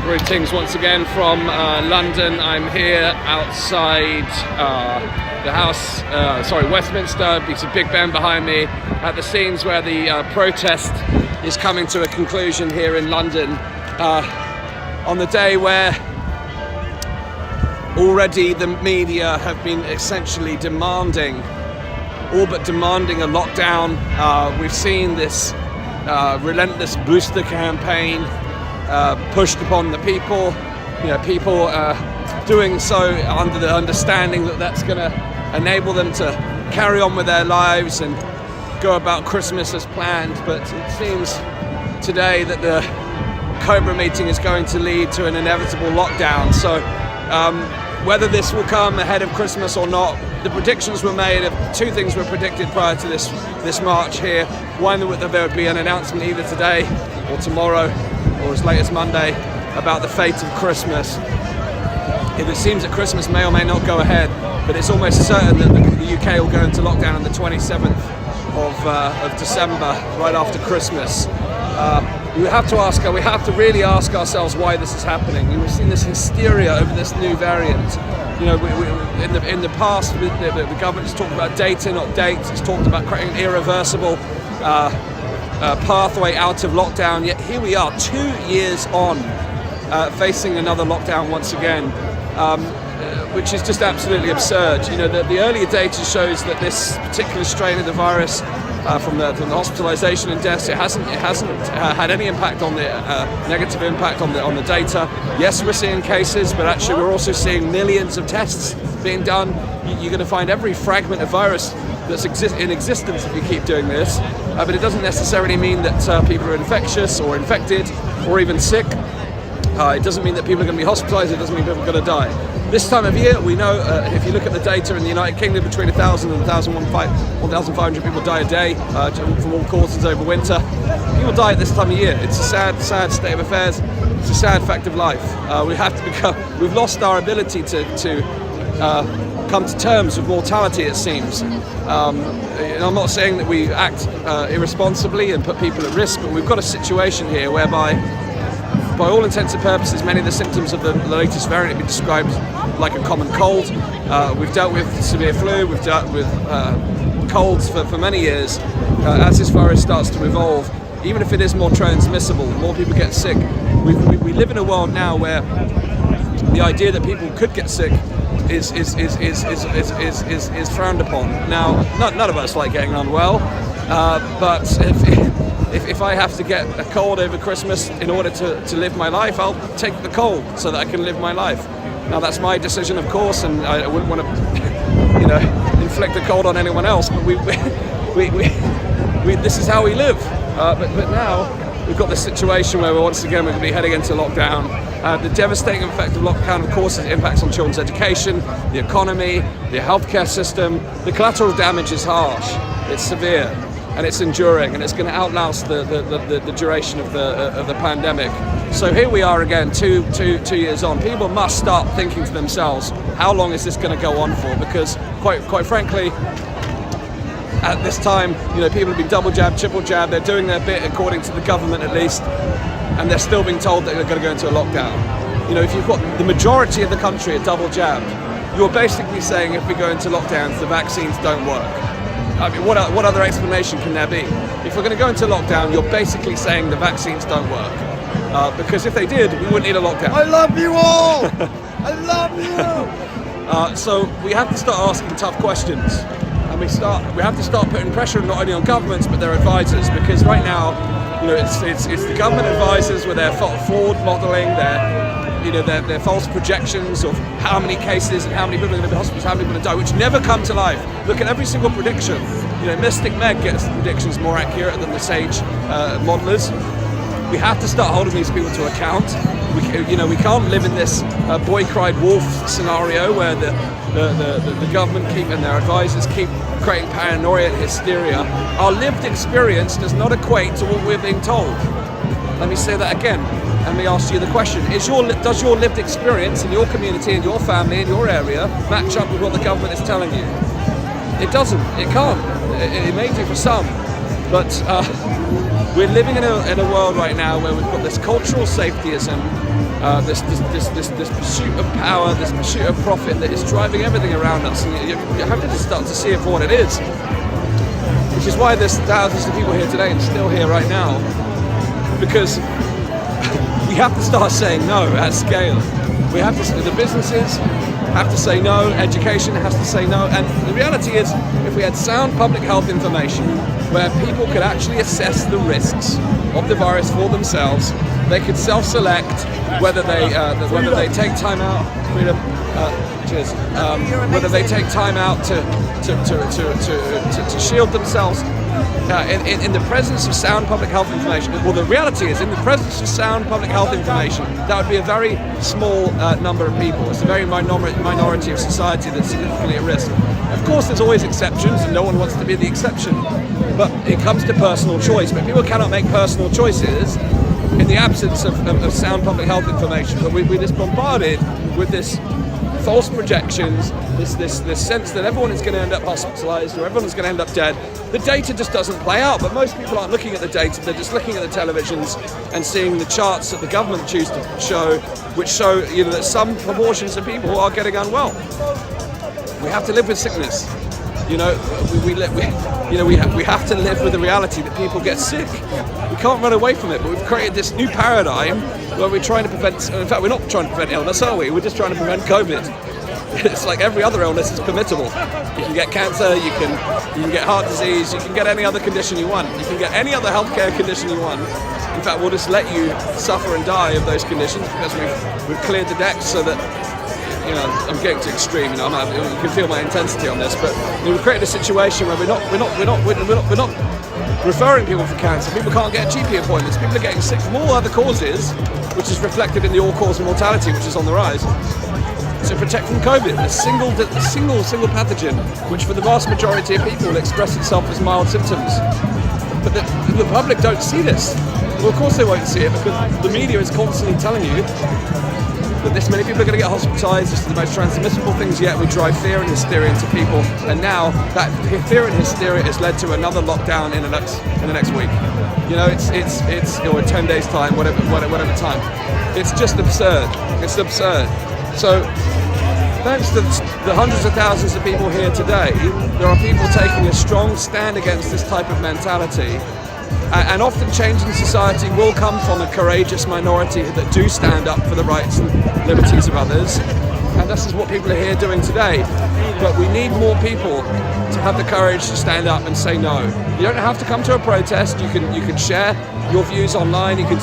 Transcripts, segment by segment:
Greetings once again from London. I'm here outside the House, Westminster. It's a Big Ben behind me at the scenes where the protest is coming to a conclusion here in London on the day where already the media have been essentially all but demanding a lockdown. We've seen this relentless booster campaign pushed upon the people. People doing so under the understanding that that's going to enable them to carry on with their lives and go about Christmas as planned. But it seems today that the Cobra meeting is going to lead to an inevitable lockdown. So whether this will come ahead of Christmas or not, the predictions were made. Two things were predicted prior to this march here. One, that there would be an announcement either today or tomorrow or as late as Monday about the fate of Christmas. It seems that Christmas may or may not go ahead, but it's almost certain that the UK will go into lockdown on the 27th of December, right after Christmas. We have to really ask ourselves why this is happening. We've seen this hysteria over this new variant. In the past, the government has talked about data, not dates. It's talked about creating an irreversible pathway out of lockdown. Yet here we are, 2 years on, facing another lockdown once again, which is just absolutely absurd. The earlier data shows that this particular strain of the virus, from the hospitalisation and deaths, it hasn't had any impact on the negative impact on the data. Yes, we're seeing cases, but actually we're also seeing millions of tests being done. You're going to find every fragment of virus that's in existence if you keep doing this, but it doesn't necessarily mean that people are infectious or infected or even sick. It doesn't mean that people are going to be hospitalised. It doesn't mean people are going to die. This time of year, we know, if you look at the data in the United Kingdom, between 1,000 and 1,500 people die a day from all causes over winter. People die at this time of year. It's a sad state of affairs. It's a sad fact of life. We've lost our ability to come to terms with mortality, it seems. I'm not saying that we act irresponsibly and put people at risk, but we've got a situation here whereby, by all intents and purposes, many of the symptoms of the latest variant have been described like a common cold. We've dealt with severe flu, we've dealt with colds for many years. As this virus starts to evolve, even if it is more transmissible, more people get sick. We live in a world now where the idea that people could get sick is frowned upon. Now, none of us like getting unwell, but if I have to get a cold over Christmas in order to live my life, I'll take the cold so that I can live my life. Now, that's my decision, of course, and I wouldn't want to, inflict a cold on anyone else. But this is how we live. But now we've got this situation where once again we're going to be heading into lockdown. The devastating effect of lockdown, of course, is impacts on children's education, the economy, the healthcare system. The collateral damage is harsh. It's severe. And it's enduring, and it's going to outlast the duration of the pandemic. So here we are again, two years on. People must start thinking to themselves, how long is this going to go on for? Because quite frankly, at this time, people have been double jabbed, triple jabbed. They're doing their bit according to the government at least, and they're still being told that they're going to go into a lockdown. If you've got the majority of the country are double jabbed, you're basically saying if we go into lockdowns, the vaccines don't work. I mean, what other explanation can there be? If we're going to go into lockdown, you're basically saying the vaccines don't work. Because if they did, we wouldn't need a lockdown. I love you all! I love you! So we have to start asking tough questions. And we have to start putting pressure not only on governments, but their advisors. Because right now, it's the government advisors with their flawed modelling, their false projections of how many cases and how many people are going to be hospitals, how many people are going to die, which never come to life. Look at every single prediction. Mystic Meg gets the predictions more accurate than the sage modelers. We have to start holding these people to account. We can't live in this boy cried wolf scenario where the government and their advisors keep creating paranoia and hysteria. Our lived experience does not equate to what we're being told. Let me say that again. Let me ask you the question. Does your lived experience in your community, in your family, in your area match up with what the government is telling you? It doesn't. It can't. It may do for some. But we're living in a world right now where we've got this cultural safetyism, this pursuit of power, this pursuit of profit that is driving everything around us, and you have to just start to see it for what it is. Which is why there's thousands of people here today and still here right now, because we have to start saying no at scale. We have to. The businesses have to say no. Education has to say no. And the reality is, if we had sound public health information where people could actually assess the risks of the virus for themselves, they could self-select whether they take time out. Freedom. Cheers. Whether they take time out to shield themselves. In the presence of sound public health information, well, the reality is, in the presence of sound public health information, that would be a very small number of people. It's a very minority of society that's significantly at risk. Of course, there's always exceptions, and no one wants to be the exception. But it comes to personal choice. But people cannot make personal choices in the absence of sound public health information. But we're just bombarded with this false projections, this sense that everyone is going to end up hospitalized or everyone is going to end up dead. The data just doesn't play out, but most people aren't looking at the data, they're just looking at the televisions and seeing the charts that the government choose to show, which show that some proportions of people are getting unwell. We have to live with sickness. We have to live with the reality that people get sick. We can't run away from it, but we've created this new paradigm where we're trying to prevent, in fact, we're not trying to prevent illness, are we? We're just trying to prevent COVID. It's like every other illness is permissible. You can get cancer, you can get heart disease, you can get any other condition you want. You can get any other healthcare condition you want. In fact, we'll just let you suffer and die of those conditions because we've cleared the decks so that, I'm getting too extreme. You can feel my intensity on this, but we've created a situation where we're not referring people for cancer. People can't get GP appointments. People are getting sick from all other causes, which is reflected in the all-cause mortality, which is on the rise. To protect from COVID, a single pathogen, which for the vast majority of people will express itself as mild symptoms. But the public don't see this. Well, of course they won't see it because the media is constantly telling you that this many people are going to get hospitalized. This is the most transmissible things yet. We drive fear and hysteria into people, and now that fear and hysteria has led to another lockdown in the next week. It's or in 10 days time, whatever time. It's just absurd. It's absurd. So, thanks to the hundreds of thousands of people here today, there are people taking a strong stand against this type of mentality. And often change in society will come from a courageous minority that do stand up for the rights and liberties of others. And this is what people are here doing today. But we need more people to have the courage to stand up and say no. You don't have to come to a protest. You can share your views online. You can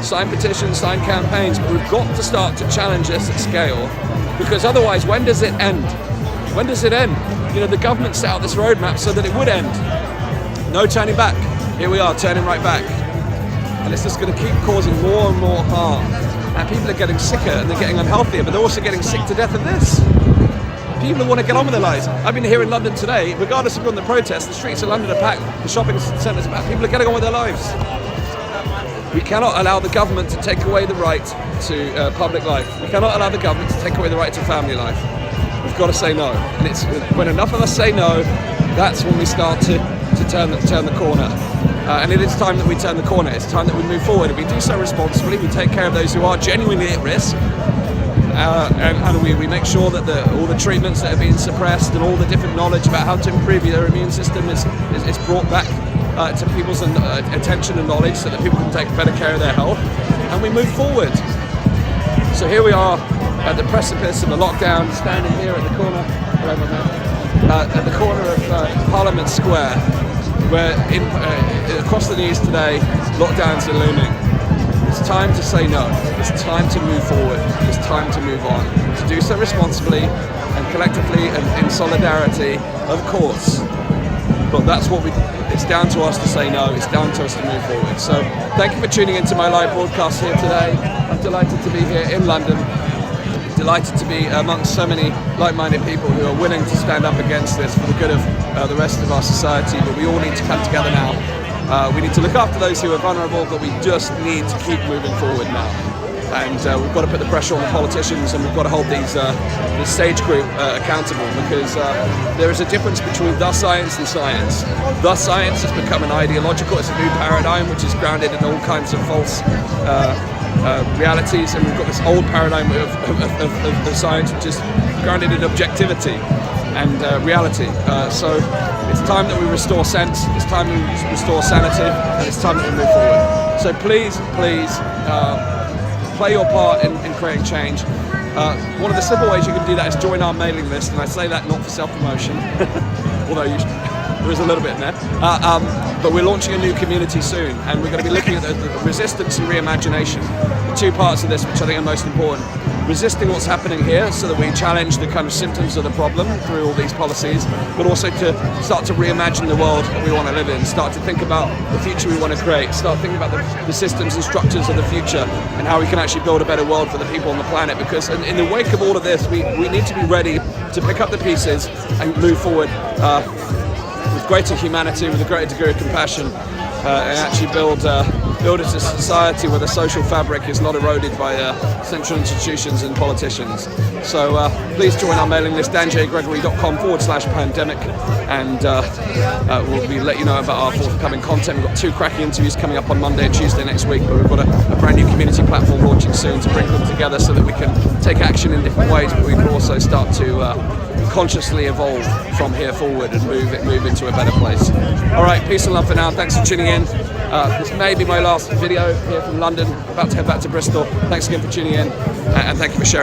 sign petitions, sign campaigns. But we've got to start to challenge this at scale. Because otherwise, when does it end? When does it end? The government set out this roadmap so that it would end. No turning back. Here we are, turning right back. And it's just going to keep causing more and more harm. And people are getting sicker and they're getting unhealthier, but they're also getting sick to death of this. People who want to get on with their lives. I've been here in London today, regardless of you're on the protest, the streets of London are packed, the shopping centres are packed, people are getting on with their lives. We cannot allow the government to take away the right to public life. We cannot allow the government to take away the right to family life. We've got to say no. And it's when enough of us say no, that's when we start to turn the corner. And it is time that we turn the corner. It's time that we move forward. And we do so responsibly. We take care of those who are genuinely at risk. And we make sure that all the treatments that are being suppressed and all the different knowledge about how to improve their immune system is brought back to people's attention and knowledge so that people can take better care of their health. And we move forward. So here we are at the precipice of a lockdown, standing here at the corner, at the corner of Parliament Square, where across the news today, lockdowns are looming. It's time to say no. It's time to move forward. It's time to move on. To do so responsibly and collectively and in solidarity, of course. But it's down to us to say no. It's down to us to move forward. So thank you for tuning into my live broadcast here today. I'm delighted to be here in London. Delighted to be amongst so many like-minded people who are willing to stand up against this for the good of the rest of our society. But we all need to come together now. We need to look after those who are vulnerable, but we just need to keep moving forward now. and we've got to put the pressure on the politicians, and we've got to hold this stage group accountable, because there is a difference between the science and science. The science has become an ideological, it's a new paradigm which is grounded in all kinds of false realities, and we've got this old paradigm of science which is grounded in objectivity and reality. So it's time that we restore sense, it's time we restore sanity, and it's time that we move forward. So please, play your part in creating change. One of the simple ways you can do that is join our mailing list, and I say that not for self-promotion, although there is a little bit in there. But we're launching a new community soon, and we're going to be looking at the resistance and reimagination, the two parts of this which I think are most important. Resisting what's happening here so that we challenge the kind of symptoms of the problem through all these policies, but also to start to reimagine the world that we want to live in, start to think about the future we want to create, start thinking about the systems and structures of the future and how we can actually build a better world for the people on the planet. Because in the wake of all of this, we need to be ready to pick up the pieces and move forward with greater humanity, with a greater degree of compassion, and actually build a society where the social fabric is not eroded by central institutions and politicians. So please join our mailing list, danjgregory.com/pandemic, and we'll let you know about our forthcoming content. We've got 2 cracking interviews coming up on Monday and Tuesday next week, but we've got a brand new community platform launching soon to bring them together so that we can take action in different ways, but we can also start to consciously evolve from here forward and move into a better place. All right, peace and love for now. Thanks for tuning in. This may be my last video here from London, about to head back to Bristol. Thanks again for tuning in, and thank you for sharing.